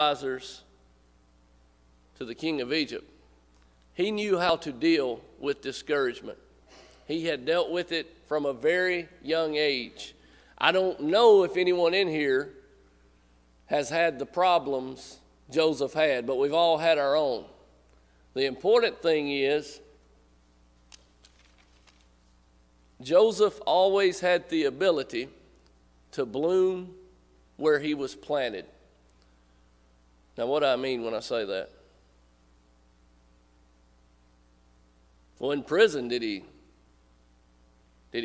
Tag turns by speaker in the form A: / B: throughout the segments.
A: advisors to the king of Egypt, he knew how to deal with discouragement. He had dealt with it from a very young age. I don't know if anyone in here has had the problems Joseph had, but we've all had our own. The important thing is, Joseph always had the ability to bloom where he was planted. Now, what do I mean when I say that? Well, in prison, did he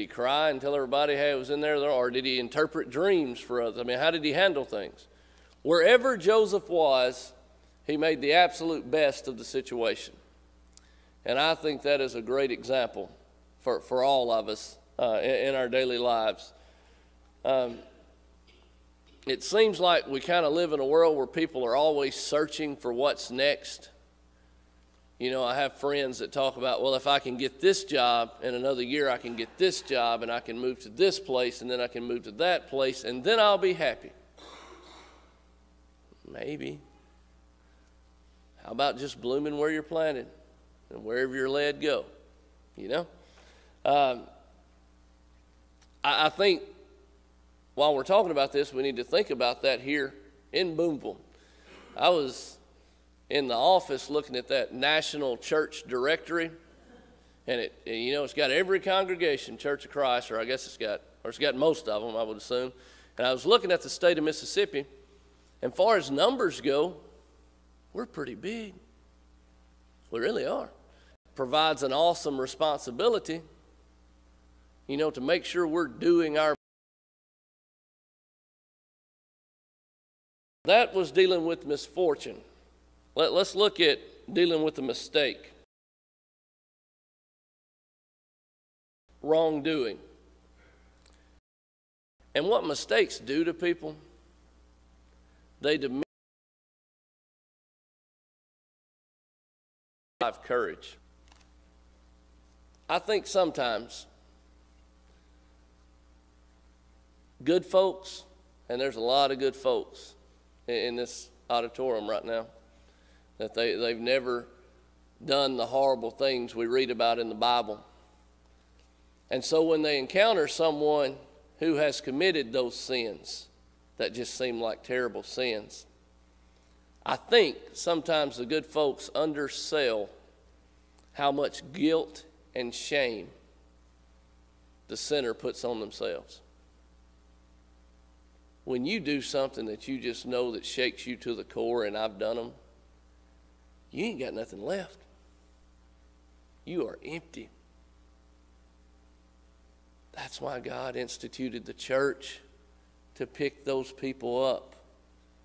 A: cry and tell everybody, hey, I was in there, or did he interpret dreams for others? I mean, how did he handle things? Wherever Joseph was, he made the absolute best of the situation. And I think that is a great example for all of us in our daily lives. It seems like we kind of live in a world where people are always searching for what's next. You know, I have friends that talk about, well, if I can get this job, in another year I can get this job, and I can move to this place, and then I can move to that place, and then I'll be happy. Maybe. How about just blooming where you're planted, and wherever you're led, go? You know? I think while we're talking about this, we need to think about that here in Booneville. I was in the office looking at that national church directory, and it's got every congregation, Church of Christ, or I guess it's got most of them, I would assume. And I was looking at the state of Mississippi, and far as numbers go, we're pretty big. We really are. Provides an awesome responsibility, to make sure we're doing our. That was dealing with misfortune. Let's look at dealing with a mistake. Wrongdoing. And what mistakes do to people, they diminish courage. I think sometimes good folks, and there's a lot of good folks in this auditorium right now, that they've never done the horrible things we read about in the Bible. And so when they encounter someone who has committed those sins that just seem like terrible sins, I think sometimes the good folks undersell how much guilt and shame the sinner puts on themselves. When you do something that you just know that shakes you to the core, and I've done them, you ain't got nothing left. You are empty. That's why God instituted the church, to pick those people up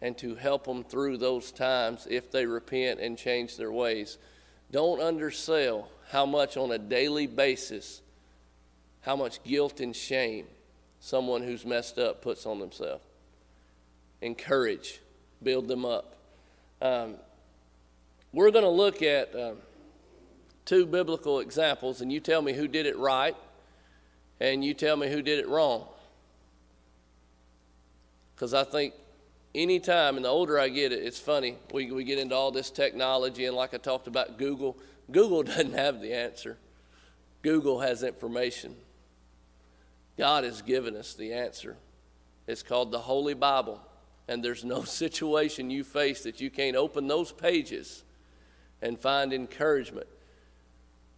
A: and to help them through those times if they repent and change their ways. Don't undersell how much on a daily basis, how much guilt and shame someone who's messed up puts on themselves. Encourage, build them up. We're going to look at two biblical examples, and you tell me who did it right, and you tell me who did it wrong. Because I think any time, and the older I get, it's funny, we get into all this technology, and like I talked about Google doesn't have the answer. Google has information. God has given us the answer. It's called the Holy Bible, and there's no situation you face that you can't open those pages and find encouragement,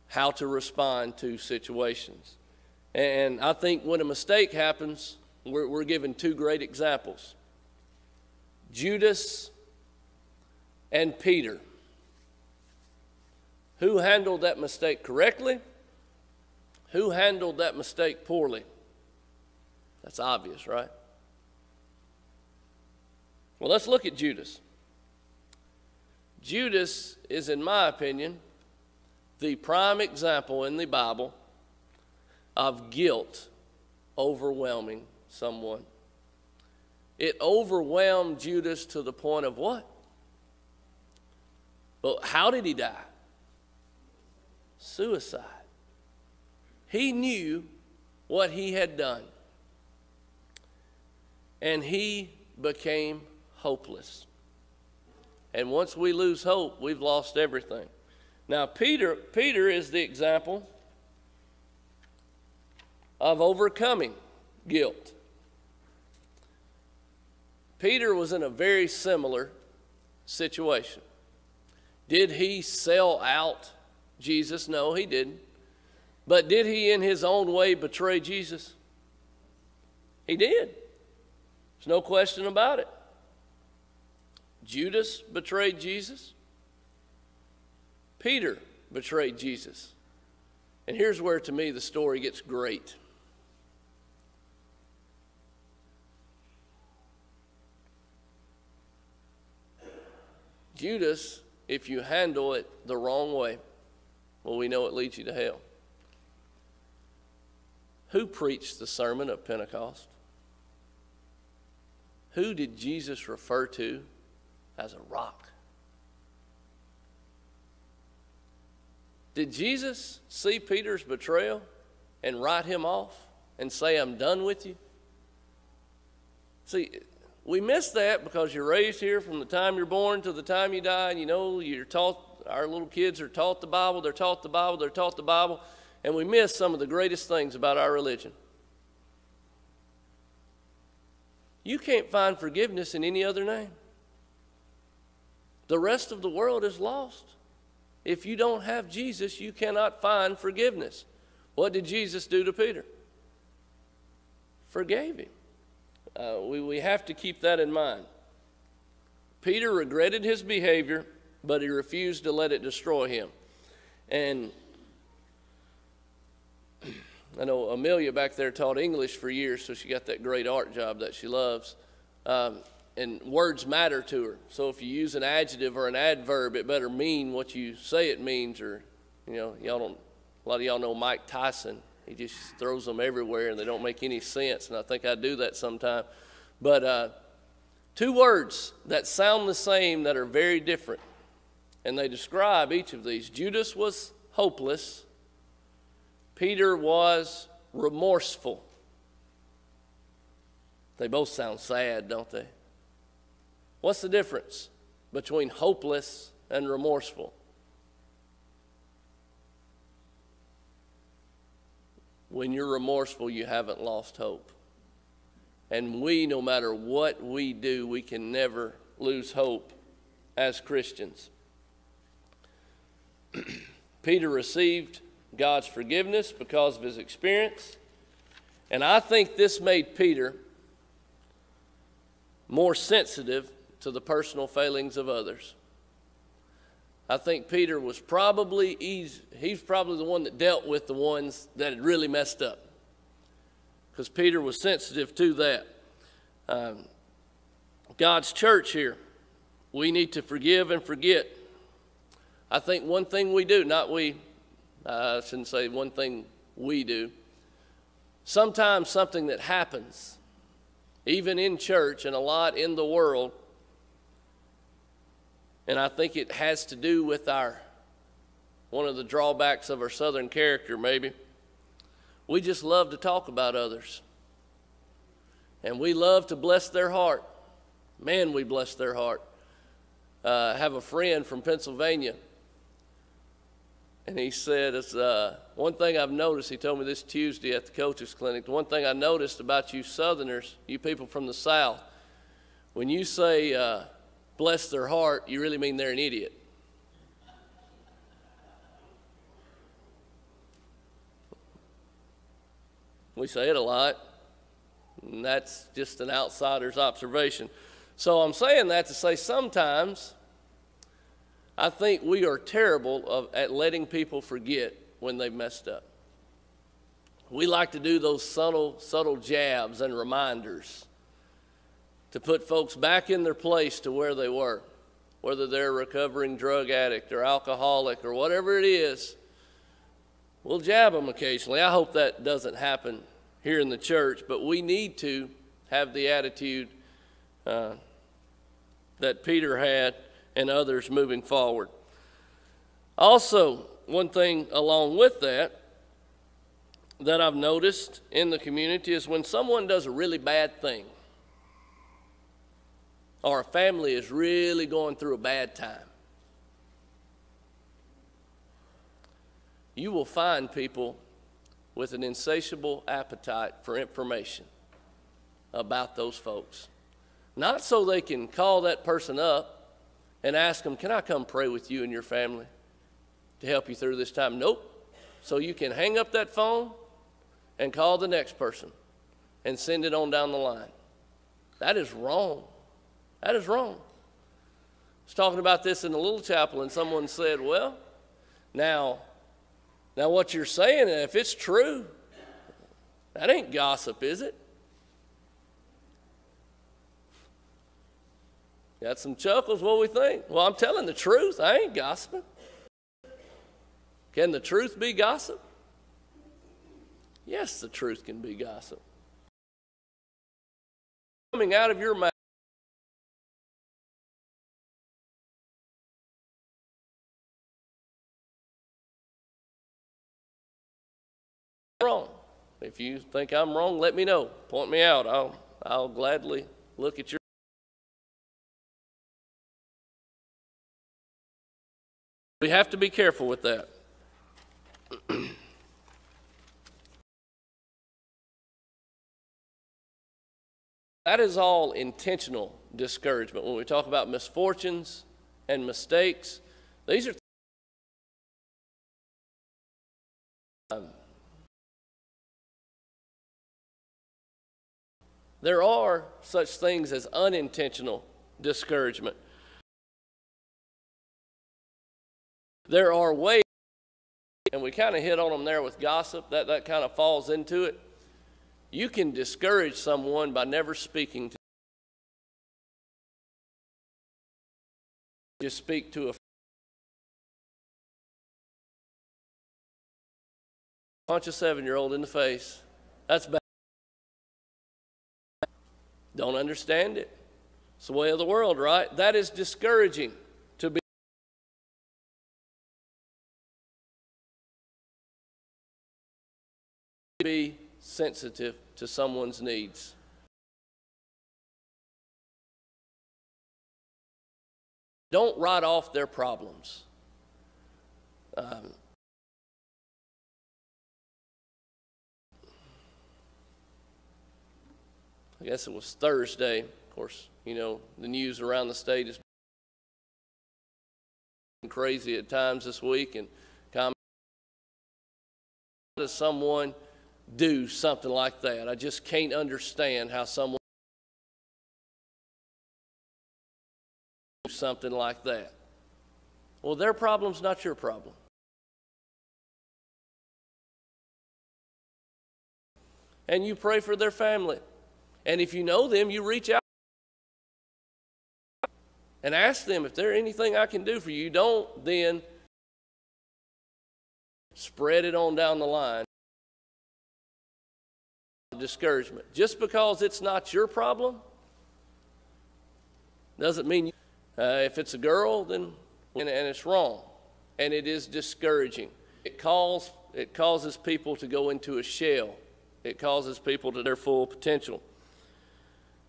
A: how to respond to situations. And I think when a mistake happens, we're given two great examples. Judas and Peter. Who handled that mistake correctly? Who handled that mistake poorly? That's obvious, right? Well, let's look at Judas. Judas is, in my opinion, the prime example in the Bible of guilt overwhelming someone. It overwhelmed Judas to the point of what? Well, how did he die? Suicide. He knew what he had done, and he became hopeless. And once we lose hope, we've lost everything. Now, Peter is the example of overcoming guilt. Peter was in a very similar situation. Did he sell out Jesus? No, he didn't. But did he in his own way betray Jesus? He did. There's no question about it. Judas betrayed Jesus. Peter betrayed Jesus. And here's where, to me, the story gets great. Judas, if you handle it the wrong way, well, we know it leads you to hell. Who preached the sermon of Pentecost? Who did Jesus refer to as a rock? Did Jesus see Peter's betrayal and write him off and say, I'm done with you? See, we miss that because you're raised here from the time you're born to the time you die, and you know you're taught, our little kids are taught the Bible, they're taught the Bible, they're taught the Bible, and we miss some of the greatest things about our religion. You can't find forgiveness in any other name. The rest of the world is lost. If you don't have Jesus, you cannot find forgiveness. What did Jesus do to Peter? Forgave him. We have to keep that in mind. Peter regretted his behavior, but he refused to let it destroy him. And I know Amelia back there taught English for years, so she got that great art job that she loves. And words matter to her. So if you use an adjective or an adverb, it better mean what you say it means. Or, you know, a lot of y'all know Mike Tyson. He just throws them everywhere and they don't make any sense. And I think I do that sometime. But two words that sound the same that are very different. And they describe each of these. Judas was hopeless. Peter was remorseful. They both sound sad, don't they? What's the difference between hopeless and remorseful? When you're remorseful, you haven't lost hope. And we, no matter what we do, we can never lose hope as Christians. Peter received God's forgiveness because of his experience. And I think this made Peter more sensitive to the personal failings of others. I think Peter was probably, he's probably the one that dealt with the ones that had really messed up. Because Peter was sensitive to that. God's church here, we need to forgive and forget. I think one thing we do, I shouldn't say one thing we do. Sometimes something that happens, even in church and a lot in the world, and I think it has to do with one of the drawbacks of our Southern character maybe. We just love to talk about others. And we love to bless their heart. Man, we bless their heart. I have a friend from Pennsylvania. And he said, it's one thing I've noticed, he told me this Tuesday at the coach's clinic, the one thing I noticed about you Southerners, you people from the South, when you say bless their heart, you really mean they're an idiot. We say it a lot, and that's just an outsider's observation. So I'm saying that to say sometimes I think we are terrible at letting people forget when they've messed up. We like to do those subtle jabs and reminders to put folks back in their place to where they were, whether they're a recovering drug addict or alcoholic or whatever it is. We'll jab them occasionally. I hope that doesn't happen here in the church, but we need to have the attitude that Peter had and others moving forward. Also, one thing along with that I've noticed in the community is when someone does a really bad thing, or a family is really going through a bad time, you will find people with an insatiable appetite for information about those folks. Not so they can call that person up and ask them, can I come pray with you and your family to help you through this time? Nope. So you can hang up that phone and call the next person and send it on down the line. That is wrong. That is wrong. I was talking about this in a little chapel, and someone said, well, now what you're saying, if it's true, that ain't gossip, is it? Got some chuckles, what we think? Well, I'm telling the truth. I ain't gossiping. Can the truth be gossip? Yes, the truth can be gossip. Coming out of your mouth. Wrong. If you think I'm wrong, let me know. Point me out. I'll gladly look at your. We have to be careful with that. That is all intentional discouragement. When we talk about misfortunes and mistakes, these are there are such things as unintentional discouragement. There are ways, and we kind of hit on them there with gossip, that kind of falls into it. You can discourage someone by never speaking to them. Just speak to a punch a 7-year-old in the face. That's bad. Don't understand it. It's the way of the world, right? That is discouraging to be sensitive to someone's needs. Don't write off their problems. I guess it was Thursday. Of course, you know, the news around the state is crazy at times this week. And how does someone do something like that? I just can't understand how someone do something like that. Well, their problem's not your problem. And you pray for their family. And if you know them, you reach out and ask them if there's anything I can do for you. You don't then spread it on down the line. Discouragement. Just because it's not your problem doesn't mean you, if it's a girl, then and it's wrong, and it is discouraging. It causes people to go into a shell. It causes people to their full potential.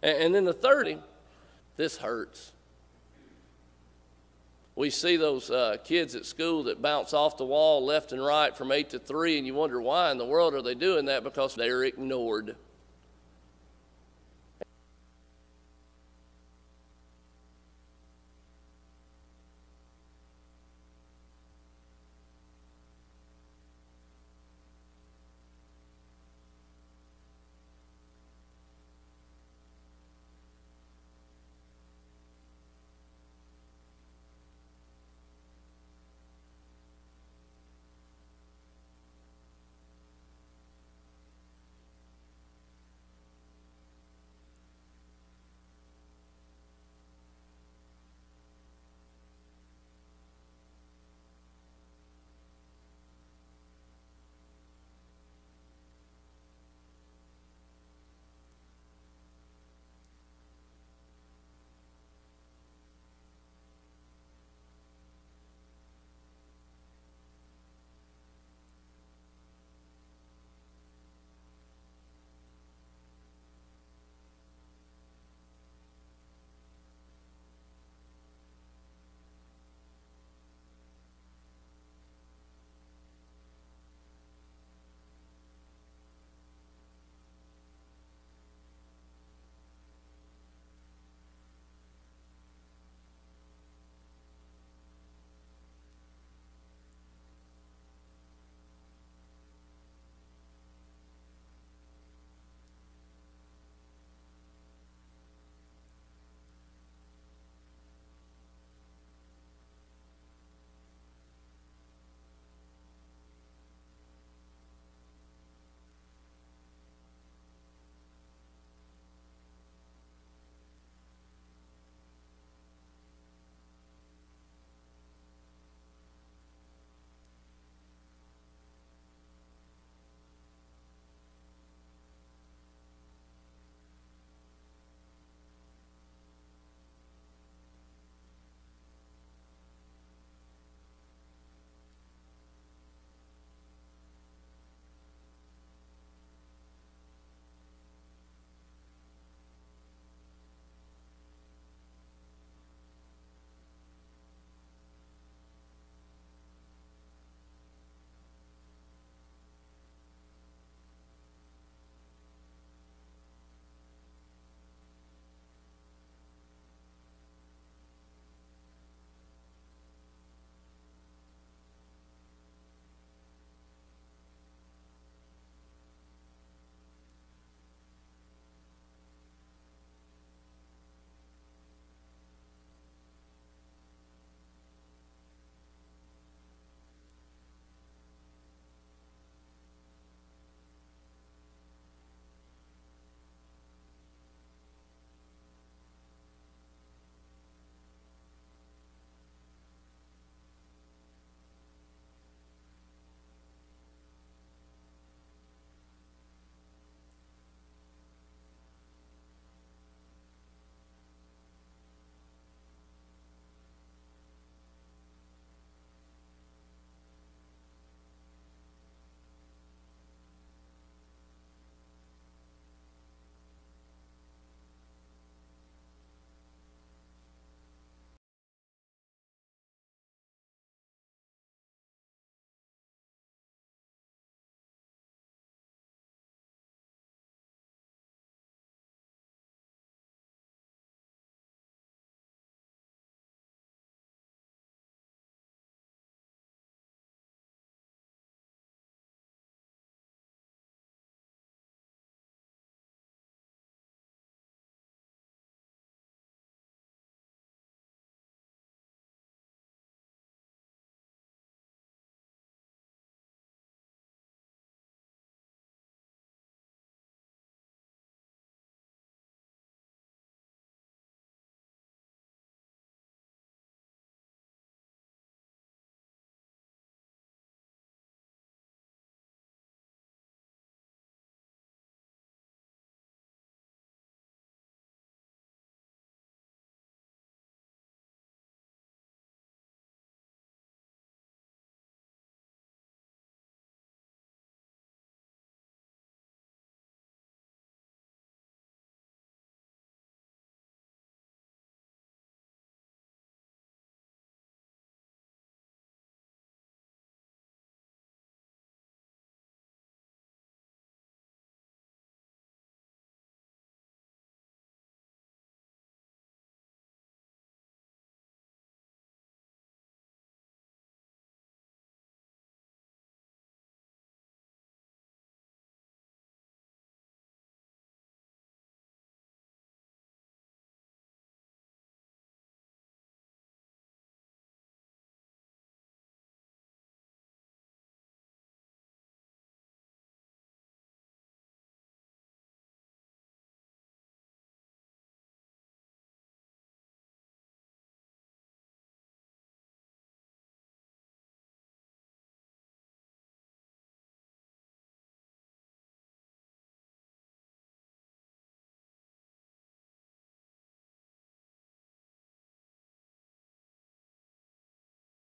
A: And then the third thing, this hurts. We see those kids at school that bounce off the wall left and right from 8 to 3, and you wonder why in the world are they doing that? Because they're ignored.